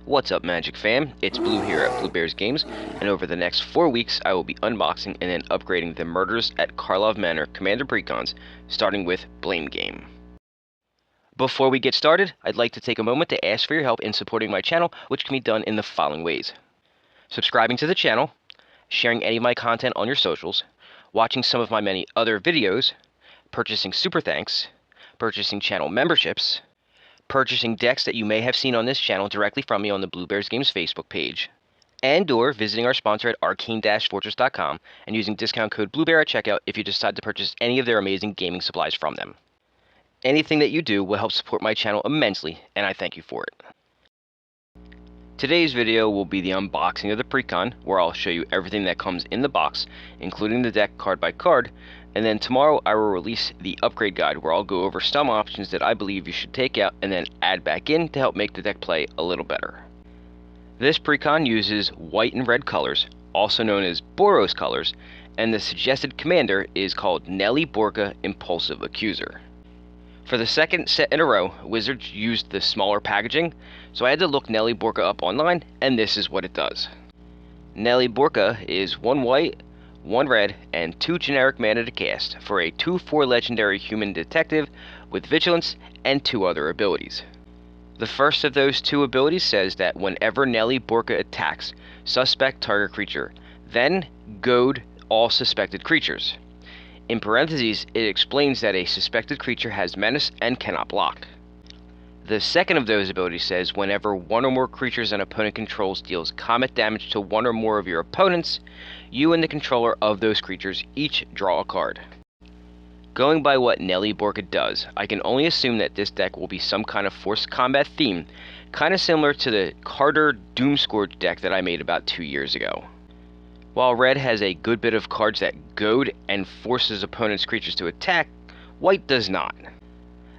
What's up, Magic fam? It's Blue here at Blue Bears Games, and over the next 4 weeks I will be unboxing and then upgrading the Murders at Karlov Manor Commander precons, starting with Blame Game. Before we get started, I'd like to take a moment to ask for your help in supporting my channel, which can be done in the following ways. Subscribing to the channel, sharing any of my content on your socials, watching some of my many other videos, purchasing super thanks, purchasing channel memberships, purchasing decks that you may have seen on this channel directly from me on the Blue Bears Games Facebook page, and/or visiting our sponsor at arcane-fortress.com and using discount code BLUEBEAR at checkout if you decide to purchase any of their amazing gaming supplies from them. Anything that you do will help support my channel immensely, and I thank you for it. Today's video will be the unboxing of the precon, where I'll show you everything that comes in the box, including the deck card by card, and then tomorrow I will release the upgrade guide, where I'll go over some options that I believe you should take out and then add back in to help make the deck play a little better. This precon uses white and red colors, also known as Boros colors, and the suggested commander is called Nelly Borca Impulsive Accuser. For the second set in a row, Wizards used the smaller packaging, so I had to look Nelly Borca up online, and this is what it does. Nelly Borca is 1 white, 1 red, and 2 generic mana to cast for a 2/4 legendary human detective with vigilance and 2 other abilities. The first of those 2 abilities says that whenever Nelly Borca attacks, suspect target creature, then goad all suspected creatures. In parentheses, it explains that a suspected creature has menace and cannot block. The second of those abilities says whenever 1 or more creatures an opponent controls deals combat damage to 1 or more of your opponents, you and the controller of those creatures each draw a card. Going by what Nelly Borca does, I can only assume that this deck will be some kind of forced combat theme, kind of similar to the Carter Doomscourge deck that I made about 2 years ago. While red has a good bit of cards that goad and forces opponents' creatures to attack, white does not.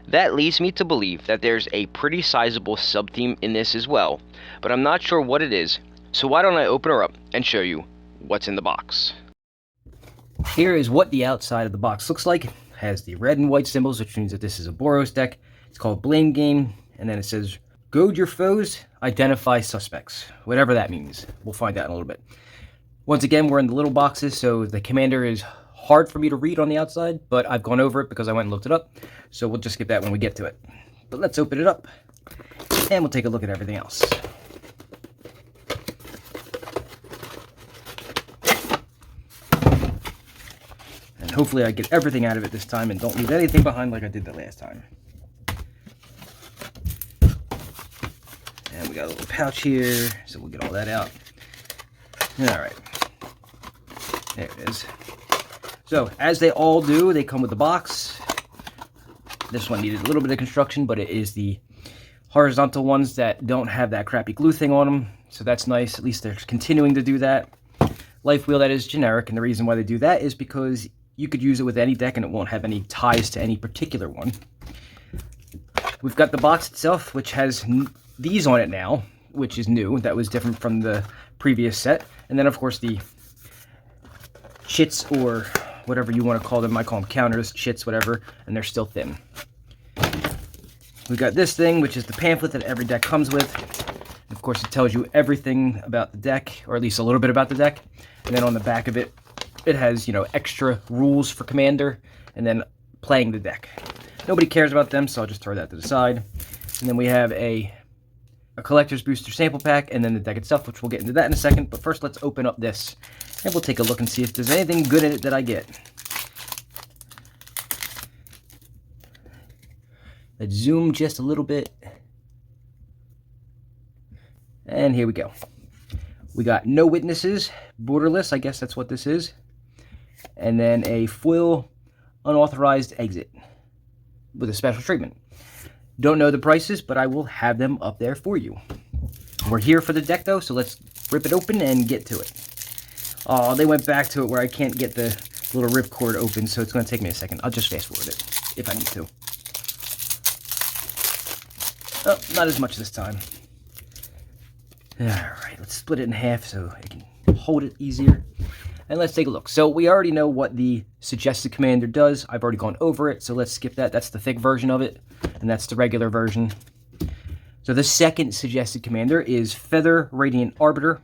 That leads me to believe that there's a pretty sizable sub-theme in this as well, but I'm not sure what it is, so why don't I open her up and show you what's in the box. Here is what the outside of the box looks like. It has the red and white symbols, which means that this is a Boros deck. It's called Blame Game, and then it says, goad your foes, identify suspects. Whatever that means. We'll find out in a little bit. Once again, we're in the little boxes, so the commander is hard for me to read on the outside, but I've gone over it because I went and looked it up, so we'll just skip that when we get to it. But let's open it up, and we'll take a look at everything else. And hopefully I get everything out of it this time and don't leave anything behind like I did the last time. And we got a little pouch here, so we'll get all that out. Alright. There it is. So, as they all do, they come with the box. This one needed a little bit of construction, but it is the horizontal ones that don't have that crappy glue thing on them. So that's nice. At least they're continuing to do that. Life Wheel, that is generic, and the reason why they do that is because you could use it with any deck and it won't have any ties to any particular one. We've got the box itself, which has these on it now, which is new. That was different from the previous set. And then, of course, the chits, or whatever you want to call them. I call them counters, chits, whatever, and they're still thin. We've got this thing, which is the pamphlet that every deck comes with. Of course, it tells you everything about the deck, or at least a little bit about the deck. And then on the back of it, it has, extra rules for Commander, and then playing the deck. Nobody cares about them, so I'll just throw that to the side. And then we have a collector's booster sample pack, and then the deck itself, which we'll get into that in a second. But first, let's open up this, and we'll take a look and see if there's anything good in it that I get. Let's zoom just a little bit. And here we go. We got no witnesses, borderless, I guess that's what this is. And then a foil unauthorized exit with a special treatment. Don't know the prices, but I will have them up there for you. We're here for the deck, though, so let's rip it open and get to it. Oh, they went back to it where I can't get the little ripcord open, so it's going to take me a second. I'll just fast forward it, if I need to. Oh, not as much this time. Alright, let's split it in half so I can hold it easier. And let's take a look. So we already know what the suggested commander does. I've already gone over it, so let's skip that. That's the thick version of it, and that's the regular version. So the second suggested commander is Feather Radiant Arbiter.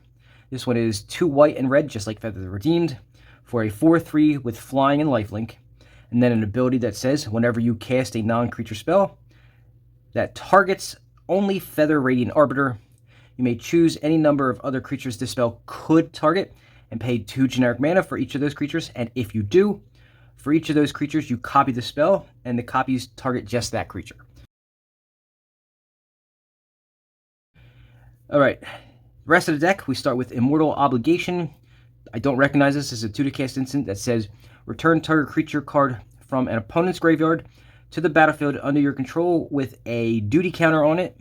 This one is 2 white and red, just like Feather the Redeemed, for a 4/3 with flying and lifelink. And then an ability that says whenever you cast a non-creature spell that targets only Feather Radiant Arbiter, you may choose any number of other creatures this spell could target and pay 2 generic mana for each of those creatures. And if you do, for each of those creatures, you copy the spell, and the copies target just that creature. All right, rest of the deck, we start with Immortal Obligation. I don't recognize this as a 2-cast instant that says return target creature card from an opponent's graveyard to the battlefield under your control with a duty counter on it.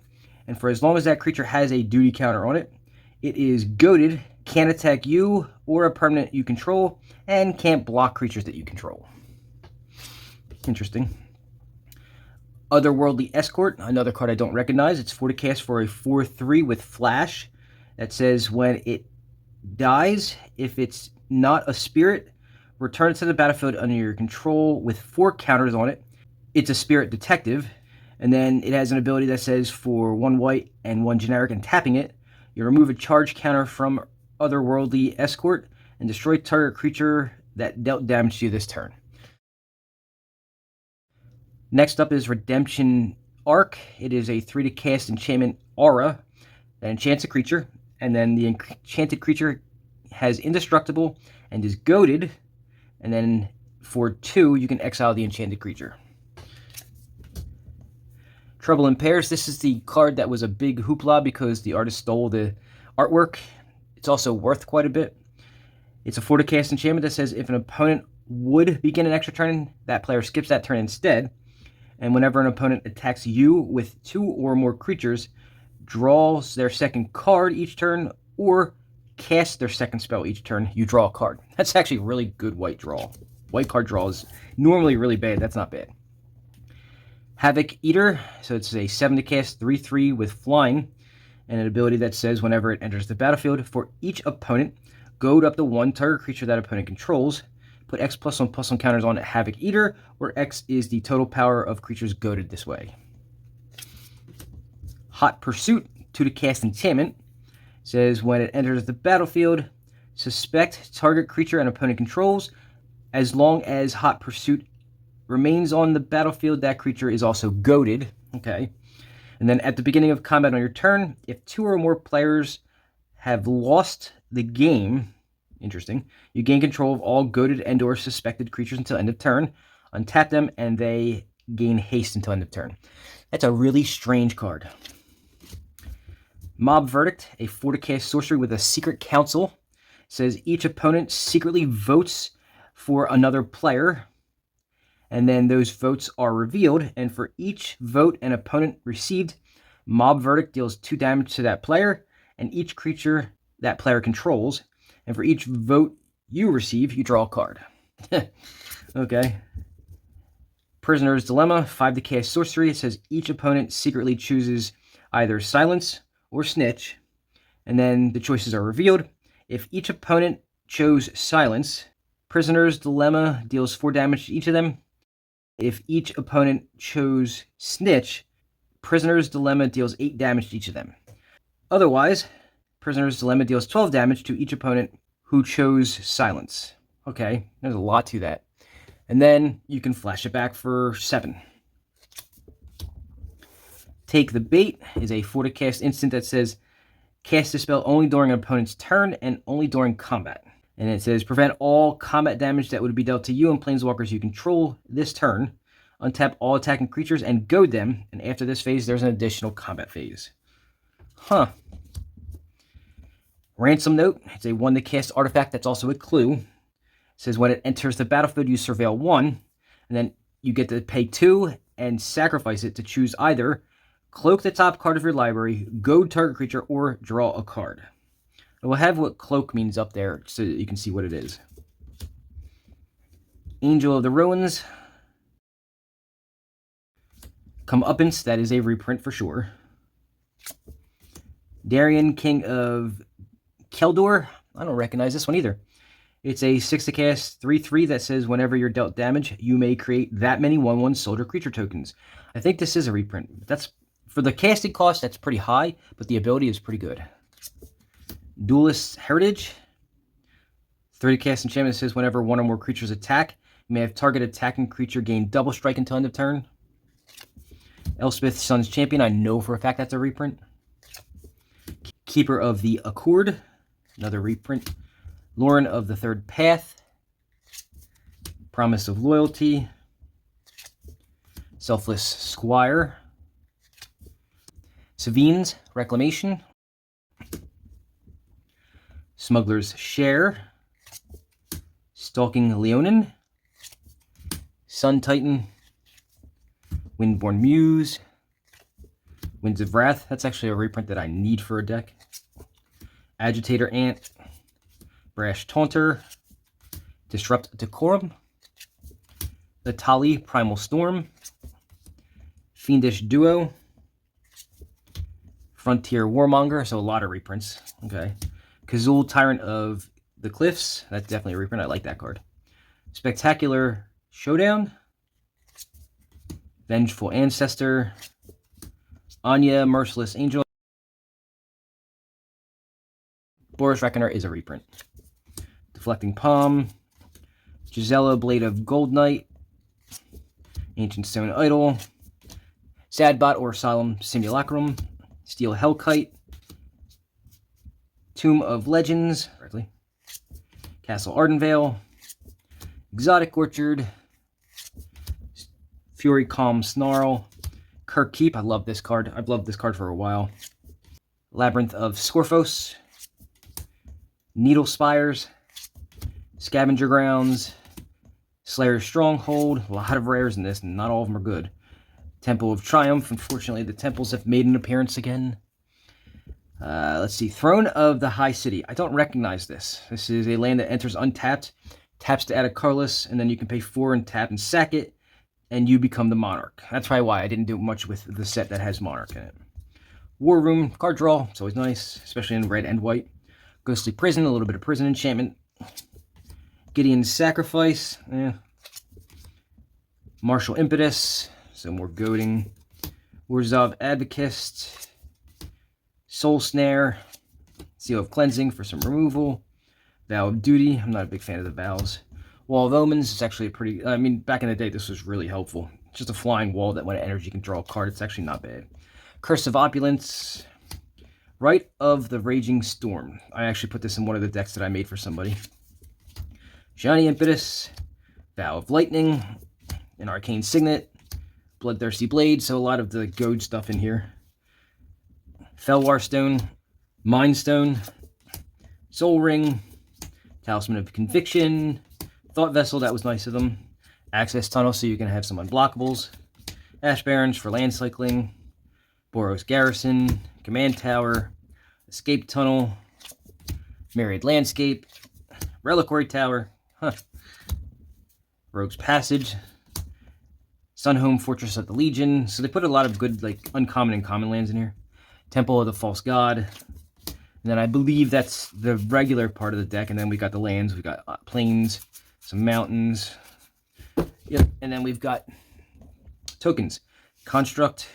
And for as long as that creature has a duty counter on it, it is goaded, can't attack you or a permanent you control, and can't block creatures that you control. Interesting. Otherworldly Escort, another card I don't recognize. It's 4 to cast for a 4/3 with flash. That says when it dies, if it's not a spirit, return it to the battlefield under your control with 4 counters on it. It's a spirit detective, and then it has an ability that says for 1 white and 1 generic and tapping it, you remove a charge counter from Otherworldly Escort and destroy target creature that dealt damage to you this turn. Next up is Redemption Arc. It is a 3 to cast enchantment aura that enchants a creature, and then the enchanted creature has indestructible and is goaded, and then for 2 you can exile the enchanted creature. Trouble in Pairs. This is the card that was a big hoopla because the artist stole the artwork. It's also worth quite a bit. It's a 4 to cast enchantment that says if an opponent would begin an extra turn, that player skips that turn instead. And whenever an opponent attacks you with 2 or more creatures, draws their second card each turn or casts their second spell each turn, you draw a card. That's actually really good white draw. White card draw is normally really bad. That's not bad. Havoc Eater. So it's a 7 to cast 3/3 with flying, and an ability that says whenever it enters the battlefield, for each opponent, goad up to 1 target creature that opponent controls. Put X +1/+1 counters on Havoc Eater, where X is the total power of creatures goaded this way. Hot Pursuit, 2 to cast enchantment, says when it enters the battlefield, suspect target creature and opponent controls. As long as Hot Pursuit remains on the battlefield, that creature is also goaded. Okay. And then at the beginning of combat on your turn, if 2 or more players have lost the game, interesting, you gain control of all goaded and or suspected creatures until end of turn. Untap them, and they gain haste until end of turn. That's a really strange card. Mob Verdict, a 4 to cast sorcery with a secret council. Says each opponent secretly votes for another player, and then those votes are revealed, and for each vote an opponent received, Mob Verdict deals 2 damage to that player and each creature that player controls. And for each vote you receive, you draw a card. Okay. Prisoner's Dilemma, 5 to cast sorcery. It says each opponent secretly chooses either Silence or Snitch, and then the choices are revealed. If each opponent chose Silence, Prisoner's Dilemma deals 4 damage to each of them. If each opponent chose Snitch, Prisoner's Dilemma deals 8 damage to each of them. Otherwise, Prisoner's Dilemma deals 12 damage to each opponent who chose Silence. Okay, there's a lot to that. And then you can flash it back for 7. Take the Bait is a 4 to cast instant that says cast a spell only during an opponent's turn and only during combat. And it says prevent all combat damage that would be dealt to you and planeswalkers you control this turn. Untap all attacking creatures and goad them. And after this phase, there's an additional combat phase. Huh. Ransom Note. It's a 1 to cast artifact that's also a clue. It says when it enters the battlefield, you surveil 1. And then you get to pay 2 and sacrifice it to choose either cloak the top card of your library, goad target creature, or draw a card. And we'll have what cloak means up there so that you can see what it is. Angel of the Ruins. Comeuppance, that is a reprint for sure. Darien, King of Keldor. I don't recognize this one either. It's a 6 to cast 3/3 that says whenever you're dealt damage, you may create that many 1/1 soldier creature tokens. I think this is a reprint. That's For the casting cost, that's pretty high, but the ability is pretty good. Duelist Heritage. 30 cast enchantment says whenever one or more creatures attack, you may have target attacking creature gain double strike until end of turn. Elspeth, Sun's Champion. I know for a fact that's a reprint. Keeper of the Accord. Another reprint. Lauren of the Third Path. Promise of Loyalty. Selfless Squire. Savine's Reclamation. Smuggler's Share. Stalking Leonin. Sun Titan. Windborn Muse. Winds of Wrath. That's actually a reprint that I need for a deck. Agitator Ant. Brash Taunter. Disrupt Decorum. Natali Primal Storm. Fiendish Duo. Frontier Warmonger, so a lot of reprints. Okay. Kazul, Tyrant of the Cliffs. That's definitely a reprint. I like that card. Spectacular Showdown. Vengeful Ancestor. Anya, Merciless Angel. Boris Reckoner is a reprint. Deflecting Palm. Gisela, Blade of Gold Knight. Ancient Stone Idol. Sadbot or Solemn Simulacrum. Steel Hellkite. Tomb of Legends. Castle Ardenvale. Exotic Orchard. Fury Calm Snarl. Kirk Keep. I love this card. I've loved this card for a while. Labyrinth of Scorphos. Needle Spires. Scavenger Grounds. Slayer's Stronghold. A lot of rares in this, and not all of them are good. Temple of Triumph. Unfortunately, the temples have made an appearance again. Let's see. Throne of the High City. I don't recognize this. This is a land that enters untapped, taps to add a colorless, and then you can pay 4 and tap and sack it, and you become the Monarch. That's probably why I didn't do much with the set that has Monarch in it. War Room. Card draw. It's always nice, especially in red and white. Ghostly Prison. A little bit of prison enchantment. Gideon's Sacrifice. Martial Impetus. So more goading. Warzov Advocist. Soul Snare. Seal of Cleansing for some removal. Vow of Duty. I'm not a big fan of the vows. Wall of Omens is actually a pretty... I mean, back in the day, this was really helpful. Just a flying wall that when it enters, you can draw a card. It's actually not bad. Curse of Opulence. Rite of the Raging Storm. I actually put this in one of the decks that I made for somebody. Shiny Impetus. Vow of Lightning. An Arcane Signet. Bloodthirsty Blade, so a lot of the goad stuff in here. Felwar Stone. Mind Stone. Soul Ring. Talisman of Conviction. Thought Vessel, that was nice of them. Access Tunnel, so you can have some unblockables. Ash Barrens for land cycling. Boros Garrison. Command Tower. Escape Tunnel. Myriad Landscape. Reliquary Tower. Rogue's Passage. Sunhome Fortress of the Legion. So they put a lot of good, like, uncommon and common lands in here. Temple of the False God. And then I believe that's the regular part of the deck. And then we got the lands. We got plains, some mountains. Yep. And then we've got tokens. Construct,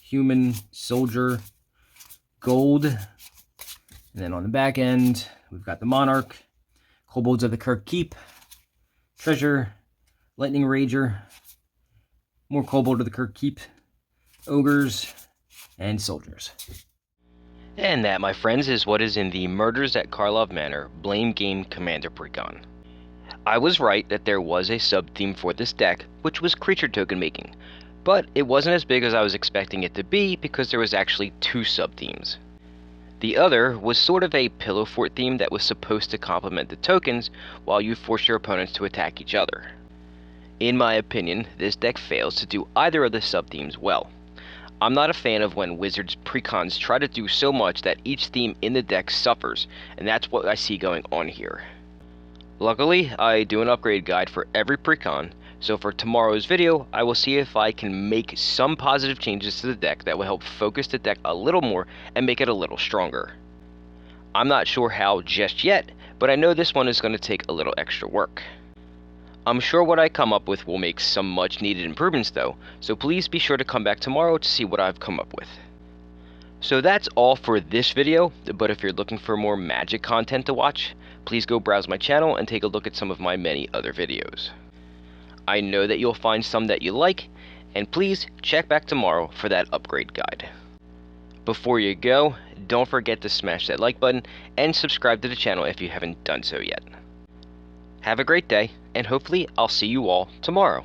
Human, Soldier, Gold. And then on the back end, we've got the Monarch, Kobolds of the Kirk Keep, Treasure, Lightning Rager, more Kobold of the Kirk Keep, Ogres, and Soldiers. And that, my friends, is what is in the Murders at Karlov Manor Blame Game Commander Precon. I was right that there was a sub-theme for this deck, which was creature token making, but it wasn't as big as I was expecting it to be because there was actually 2 sub-themes. The other was sort of a pillow fort theme that was supposed to complement the tokens while you force your opponents to attack each other. In my opinion, this deck fails to do either of the sub-themes well. I'm not a fan of when Wizards precons try to do so much that each theme in the deck suffers, and that's what I see going on here. Luckily, I do an upgrade guide for every precon, so for tomorrow's video, I will see if I can make some positive changes to the deck that will help focus the deck a little more and make it a little stronger. I'm not sure how just yet, but I know this one is going to take a little extra work. I'm sure what I come up with will make some much needed improvements though, so please be sure to come back tomorrow to see what I've come up with. So that's all for this video, but if you're looking for more magic content to watch, please go browse my channel and take a look at some of my many other videos. I know that you'll find some that you like, and please check back tomorrow for that upgrade guide. Before you go, don't forget to smash that like button and subscribe to the channel if you haven't done so yet. Have a great day, and hopefully I'll see you all tomorrow.